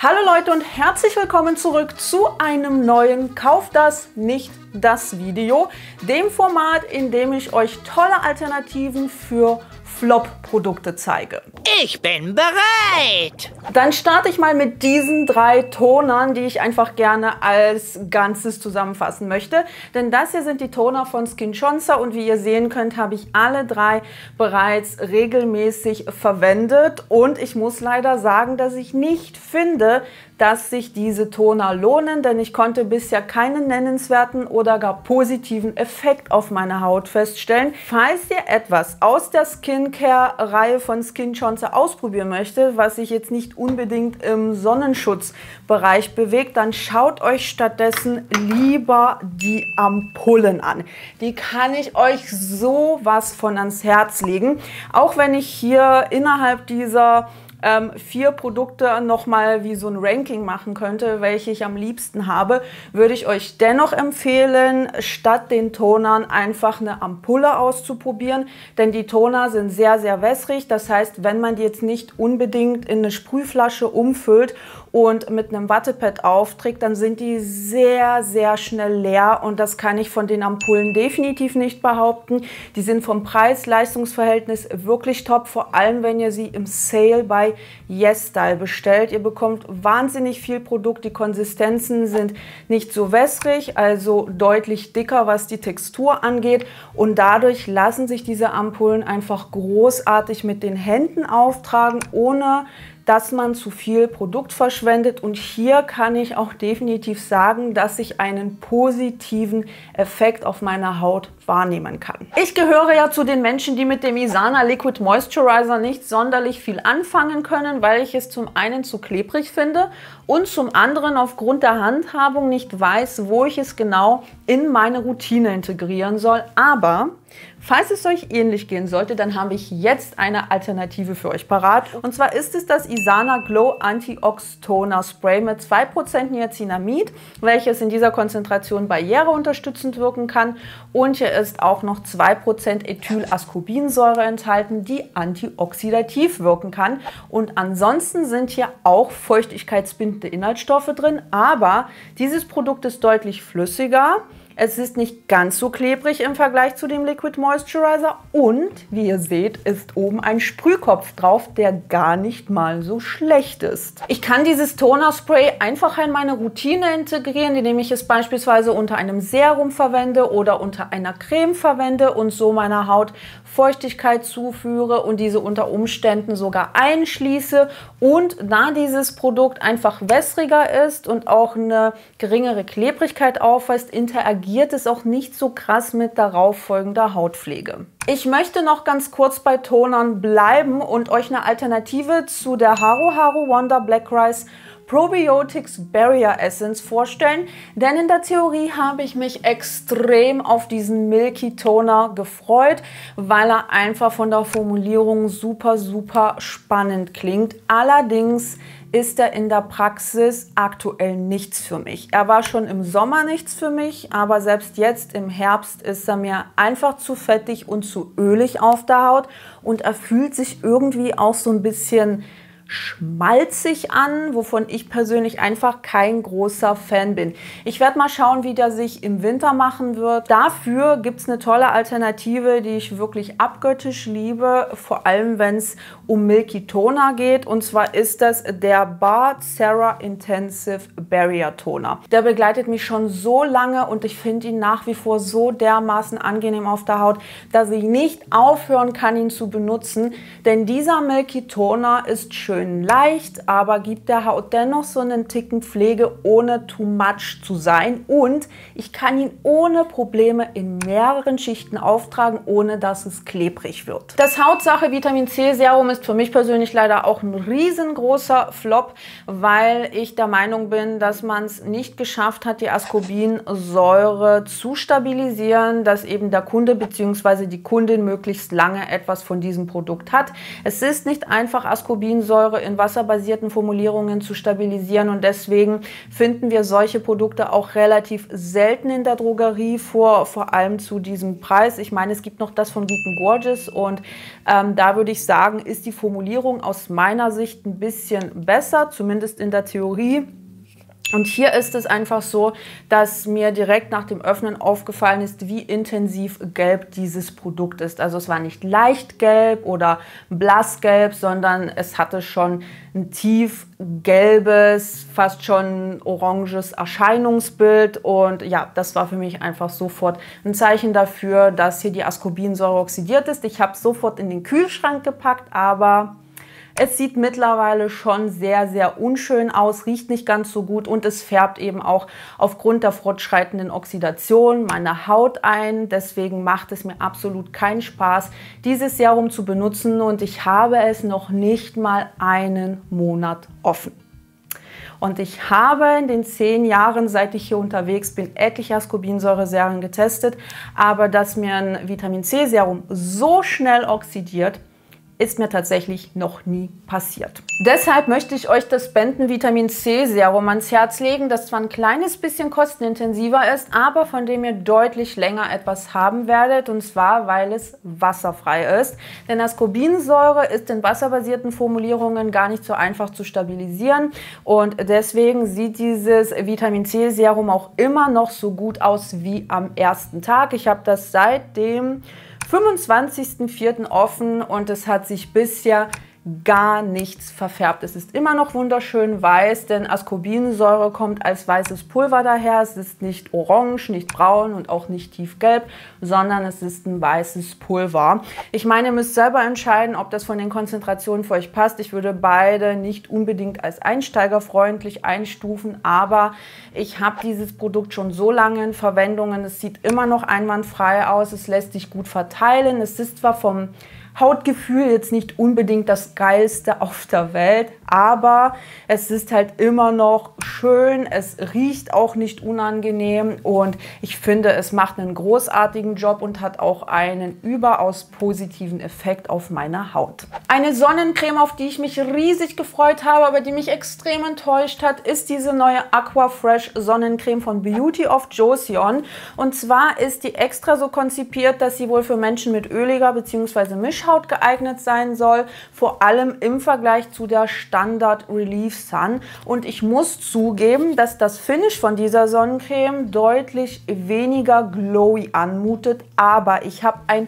Hallo Leute und herzlich willkommen zurück zu einem neuen Kauf das, nicht das Video, dem Format, in dem ich euch tolle Alternativen für Flop-Produkte zeige. Ich bin bereit! Dann starte ich mal mit diesen 3 Tonern, die ich einfach gerne als Ganzes zusammenfassen möchte. Denn das hier sind die Toner von SkinChonsa und wie ihr sehen könnt, habe ich alle 3 bereits regelmäßig verwendet. Und ich muss leider sagen, dass ich nicht finde, dass sich diese Toner lohnen, denn ich konnte bisher keinen nennenswerten oder gar positiven Effekt auf meine Haut feststellen. Falls ihr etwas aus der Skincare-Reihe von SkinChonsa ausprobieren möchtet, was sich jetzt nicht unbedingt im Sonnenschutzbereich bewegt, dann schaut euch stattdessen lieber die Ampullen an. Die kann ich euch sowas von ans Herz legen, auch wenn ich hier innerhalb dieser 4 Produkte nochmal wie so ein Ranking machen könnte, welche ich am liebsten habe, würde ich euch dennoch empfehlen, statt den Tonern einfach eine Ampulle auszuprobieren, denn die Toner sind sehr, sehr wässrig. Das heißt, wenn man die jetzt nicht unbedingt in eine Sprühflasche umfüllt und mit einem Wattepad aufträgt, dann sind die sehr, sehr schnell leer und das kann ich von den Ampullen definitiv nicht behaupten. Die sind vom Preis-Leistungs-Verhältnis wirklich top, vor allem wenn ihr sie im Sale bei YesStyle bestellt. Ihr bekommt wahnsinnig viel Produkt, die Konsistenzen sind nicht so wässrig, also deutlich dicker, was die Textur angeht und dadurch lassen sich diese Ampullen einfach großartig mit den Händen auftragen, ohne dass man zu viel Produkt verschwendet und hier kann ich auch definitiv sagen, dass ich einen positiven Effekt auf meiner Haut wahrnehmen kann. Ich gehöre ja zu den Menschen, die mit dem Isana Liquid Moisturizer nicht sonderlich viel anfangen können, weil ich es zum einen zu klebrig finde und zum anderen aufgrund der Handhabung nicht weiß, wo ich es genau in meine Routine integrieren soll. Aber falls es euch ähnlich gehen sollte, dann habe ich jetzt eine Alternative für euch parat. Und zwar ist es das Isana Glow Anti-Ox Toner Spray mit 2% Niacinamid, welches in dieser Konzentration barriereunterstützend wirken kann. Und hier ist auch noch 2% Ethylascorbinsäure enthalten, die antioxidativ wirken kann. Und ansonsten sind hier auch feuchtigkeitsbindende Inhaltsstoffe drin, aber dieses Produkt ist deutlich flüssiger. Es ist nicht ganz so klebrig im Vergleich zu dem Liquid Moisturizer und wie ihr seht, ist oben ein Sprühkopf drauf, der gar nicht mal so schlecht ist. Ich kann dieses Tonerspray einfach in meine Routine integrieren, indem ich es beispielsweise unter einem Serum verwende oder unter einer Creme verwende und so meiner Haut Feuchtigkeit zuführe und diese unter Umständen sogar einschließe. Und da dieses Produkt einfach wässriger ist und auch eine geringere Klebrigkeit aufweist, interagiert es auch nicht so krass mit darauf folgender Hautpflege. Ich möchte noch ganz kurz bei Tonern bleiben und euch eine Alternative zu der Haro Haro Wonder Black Rice Probiotics Barrier Essence vorstellen, denn in der Theorie habe ich mich extrem auf diesen Milky Toner gefreut, weil er einfach von der Formulierung super, super spannend klingt. Allerdings ist er in der Praxis aktuell nichts für mich. Er war schon im Sommer nichts für mich, aber selbst jetzt im Herbst ist er mir einfach zu fettig und zu ölig auf der Haut und er fühlt sich irgendwie auch so ein bisschen schmalzig an, wovon ich persönlich einfach kein großer Fan bin. Ich werde mal schauen, wie der sich im Winter machen wird. Dafür gibt es eine tolle Alternative, die ich wirklich abgöttisch liebe, vor allem wenn es um Milky Toner geht. Und zwar ist das der Bart Cera Intensive Barrier Toner. Der begleitet mich schon so lange und ich finde ihn nach wie vor so dermaßen angenehm auf der Haut, dass ich nicht aufhören kann, ihn zu benutzen. Denn dieser Milky Toner ist schön leicht, aber gibt der Haut dennoch so einen Ticken Pflege, ohne too much zu sein. Und ich kann ihn ohne Probleme in mehreren Schichten auftragen, ohne dass es klebrig wird. Das Hautsache Vitamin C Serum ist für mich persönlich leider auch ein riesengroßer Flop, weil ich der Meinung bin, dass man es nicht geschafft hat, die Ascorbinsäure zu stabilisieren, dass eben der Kunde bzw. die Kundin möglichst lange etwas von diesem Produkt hat. Es ist nicht einfach Ascorbinsäure Ascorbinsäure in wasserbasierten Formulierungen zu stabilisieren und deswegen finden wir solche Produkte auch relativ selten in der Drogerie vor allem zu diesem Preis. Ich meine, es gibt noch das von Geek & Gorgeous und da würde ich sagen, ist die Formulierung aus meiner Sicht ein bisschen besser, zumindest in der Theorie. Und hier ist es einfach so, dass mir direkt nach dem Öffnen aufgefallen ist, wie intensiv gelb dieses Produkt ist. Also es war nicht leicht gelb oder blassgelb, sondern es hatte schon ein tief gelbes, fast schon oranges Erscheinungsbild. Und ja, das war für mich einfach sofort ein Zeichen dafür, dass hier die Ascorbinsäure oxidiert ist. Ich habe es sofort in den Kühlschrank gepackt, aber es sieht mittlerweile schon sehr, sehr unschön aus, riecht nicht ganz so gut und es färbt eben auch aufgrund der fortschreitenden Oxidation meine Haut ein. Deswegen macht es mir absolut keinen Spaß, dieses Serum zu benutzen und ich habe es noch nicht mal einen Monat offen. Und ich habe in den 10 Jahren, seit ich hier unterwegs bin, etliche Ascorbinsäure-Serien getestet, aber dass mir ein Vitamin-C-Serum so schnell oxidiert, ist mir tatsächlich noch nie passiert. Deshalb möchte ich euch das Benton Vitamin C Serum ans Herz legen, das zwar ein kleines bisschen kostenintensiver ist, aber von dem ihr deutlich länger etwas haben werdet, und zwar, weil es wasserfrei ist. Denn Ascorbinsäure ist in wasserbasierten Formulierungen gar nicht so einfach zu stabilisieren und deswegen sieht dieses Vitamin C Serum auch immer noch so gut aus wie am ersten Tag. Ich habe das seit dem 25.04. offen und es hat sich bisher gar nichts verfärbt. Es ist immer noch wunderschön weiß, denn Ascorbinsäure kommt als weißes Pulver daher. Es ist nicht orange, nicht braun und auch nicht tiefgelb, sondern es ist ein weißes Pulver. Ich meine, ihr müsst selber entscheiden, ob das von den Konzentrationen für euch passt. Ich würde beide nicht unbedingt als einsteigerfreundlich einstufen, aber ich habe dieses Produkt schon so lange in Verwendung. Es sieht immer noch einwandfrei aus, es lässt sich gut verteilen. Es ist zwar vom Hautgefühl jetzt nicht unbedingt das Geilste auf der Welt, aber es ist halt immer noch schön, es riecht auch nicht unangenehm und ich finde, es macht einen großartigen Job und hat auch einen überaus positiven Effekt auf meine Haut. Eine Sonnencreme, auf die ich mich riesig gefreut habe, aber die mich extrem enttäuscht hat, ist diese neue Aquafresh Sonnencreme von Beauty of Joseon. Und zwar ist die extra so konzipiert, dass sie wohl für Menschen mit öliger bzw. Mischhaut geeignet sein soll, vor allem im Vergleich zu der Standard Relief Sun. Und ich muss zugeben, dass das Finish von dieser Sonnencreme deutlich weniger glowy anmutet, aber ich habe ein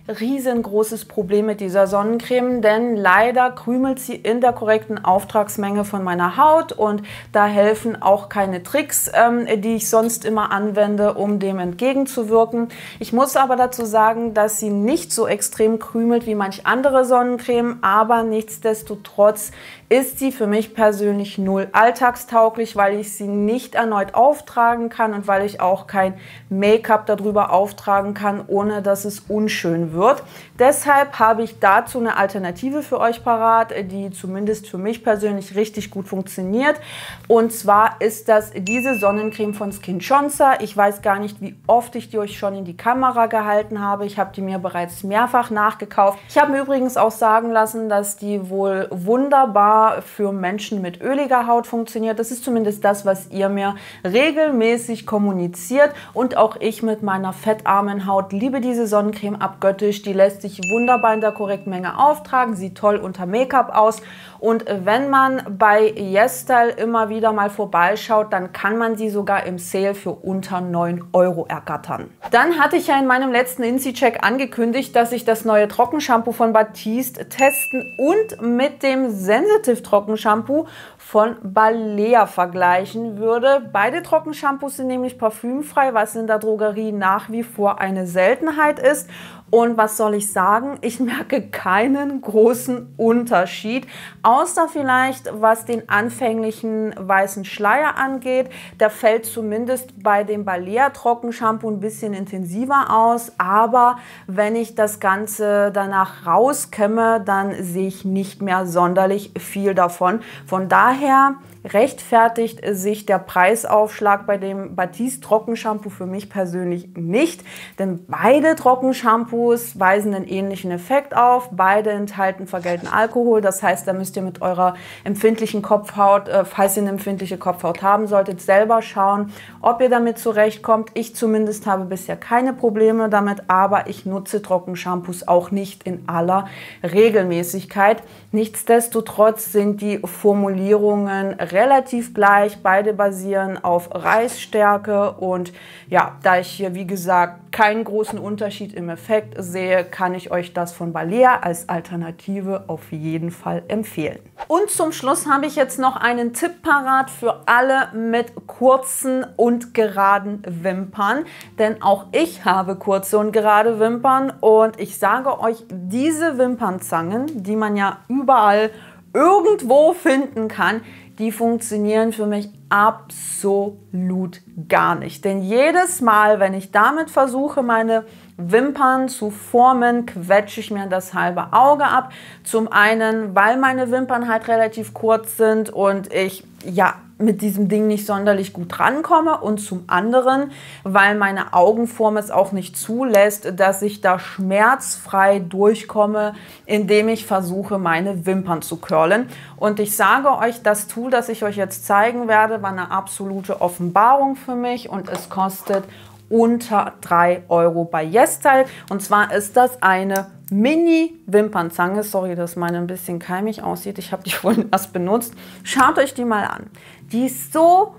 riesengroßes Problem mit dieser Sonnencreme, denn leider krümelt sie in der korrekten Auftragsmenge von meiner Haut und da helfen auch keine Tricks, die ich sonst immer anwende, um dem entgegenzuwirken. Ich muss aber dazu sagen, dass sie nicht so extrem krümelt wie manch andere Sonnencreme, aber nichtsdestotrotz ist sie für mich persönlich null alltagstauglich, weil ich sie nicht erneut auftragen kann und weil ich auch kein Make-up darüber auftragen kann, ohne dass es unschön wird. Deshalb habe ich dazu eine Alternative für euch parat, die zumindest für mich persönlich richtig gut funktioniert. Und zwar ist das diese Sonnencreme von SkinChonsa. Ich weiß gar nicht, wie oft ich die euch schon in die Kamera gehalten habe. Ich habe die mir bereits mehrfach nachgekauft. Ich habe mir übrigens auch sagen lassen, dass die wohl wunderbar für Menschen mit öliger Haut funktioniert. Das ist zumindest das, was ihr mir regelmäßig kommuniziert. Und auch ich mit meiner fettarmen Haut liebe diese Sonnencreme abgöttisch. Die lässt sich wunderbar in der korrekten Menge auftragen, sieht toll unter Make-up aus. Und wenn man bei YesStyle immer wieder mal vorbeischaut, dann kann man sie sogar im Sale für unter 9 € ergattern. Dann hatte ich ja in meinem letzten Insi-Check angekündigt, dass ich das neue Trockenshampoo von Batiste testen und mit dem Sensitive Trockenshampoo von Balea vergleichen würde. Beide Trockenshampoos sind nämlich parfümfrei, was in der Drogerie nach wie vor eine Seltenheit ist. Und was soll ich sagen? Ich merke keinen großen Unterschied, außer vielleicht was den anfänglichen weißen Schleier angeht. Der fällt zumindest bei dem Balea Trockenshampoo ein bisschen intensiver aus, aber wenn ich das Ganze danach rauskämme, dann sehe ich nicht mehr sonderlich viel davon. Von daher rechtfertigt sich der Preisaufschlag bei dem Batiste Trockenshampoo für mich persönlich nicht, denn beide Trockenshampoos weisen einen ähnlichen Effekt auf, beide enthalten vergällten Alkohol, das heißt, da müsst ihr mit eurer empfindlichen Kopfhaut, falls ihr eine empfindliche Kopfhaut haben solltet, selber schauen, ob ihr damit zurechtkommt. Ich zumindest habe bisher keine Probleme damit, aber ich nutze Trockenshampoos auch nicht in aller Regelmäßigkeit. Nichtsdestotrotz sind die Formulierungen relativ gleich. Beide basieren auf Reisstärke und ja, da ich hier wie gesagt keinen großen Unterschied im Effekt sehe, kann ich euch das von Balea als Alternative auf jeden Fall empfehlen. Und zum Schluss habe ich jetzt noch einen Tipp parat für alle mit kurzen und geraden Wimpern, denn auch ich habe kurze und gerade Wimpern und ich sage euch, diese Wimpernzangen, die man ja überall irgendwo finden kann, die funktionieren für mich absolut gar nicht. Denn jedes Mal, wenn ich damit versuche, meine Wimpern zu formen, quetsche ich mir das halbe Auge ab. Zum einen, weil meine Wimpern halt relativ kurz sind und ich ja mit diesem Ding nicht sonderlich gut rankomme und zum anderen, weil meine Augenform es auch nicht zulässt, dass ich da schmerzfrei durchkomme, indem ich versuche, meine Wimpern zu curlen. Und ich sage euch, das Tool, das ich euch jetzt zeigen werde, war eine absolute Offenbarung für mich und es kostet unter 3 € bei YesStyle. Und zwar ist das eine Mini-Wimpernzange. Sorry, dass meine ein bisschen keimig aussieht. Ich habe die vorhin erst benutzt. Schaut euch die mal an. Die ist so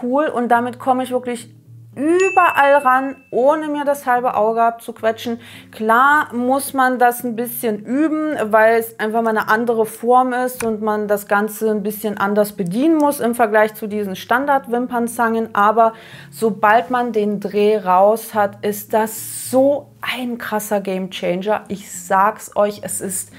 cool und damit komme ich wirklich überall ran, ohne mir das halbe Auge abzuquetschen. Klar muss man das ein bisschen üben, weil es einfach mal eine andere Form ist und man das Ganze ein bisschen anders bedienen muss im Vergleich zu diesen Standard-Wimpernzangen. Aber sobald man den Dreh raus hat, ist das so ein krasser Gamechanger. Ich sag's euch, es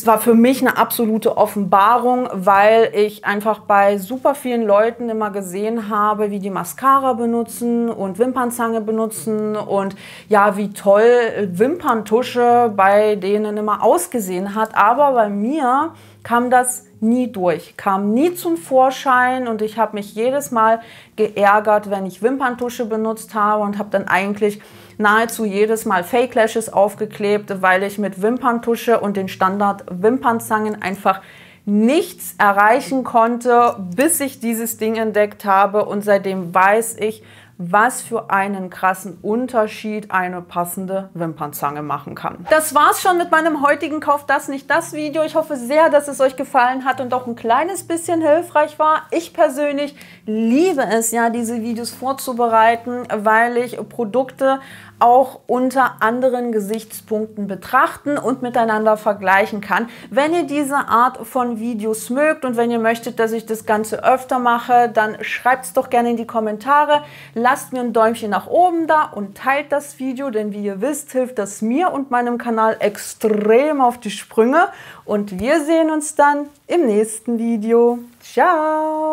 war für mich eine absolute Offenbarung, weil ich einfach bei super vielen Leuten immer gesehen habe, wie die Mascara benutzen und Wimpernzange benutzen und ja, wie toll Wimperntusche bei denen immer ausgesehen hat. Aber bei mir kam das nie durch, kam nie zum Vorschein und ich habe mich jedes Mal geärgert, wenn ich Wimperntusche benutzt habe und habe dann eigentlich nahezu jedes Mal Fake Lashes aufgeklebt, weil ich mit Wimperntusche und den Standard-Wimpernzangen einfach nichts erreichen konnte, bis ich dieses Ding entdeckt habe und seitdem weiß ich, was für einen krassen Unterschied eine passende Wimpernzange machen kann. Das war's schon mit meinem heutigen Kauf das nicht das Video. Ich hoffe sehr, dass es euch gefallen hat und auch ein kleines bisschen hilfreich war. Ich persönlich liebe es ja, diese Videos vorzubereiten, weil ich Produkte auch unter anderen Gesichtspunkten betrachten und miteinander vergleichen kann. Wenn ihr diese Art von Videos mögt und wenn ihr möchtet, dass ich das Ganze öfter mache, dann schreibt es doch gerne in die Kommentare. Lasst mir ein Däumchen nach oben da und teilt das Video, denn wie ihr wisst, hilft das mir und meinem Kanal extrem auf die Sprünge. Und wir sehen uns dann im nächsten Video. Ciao!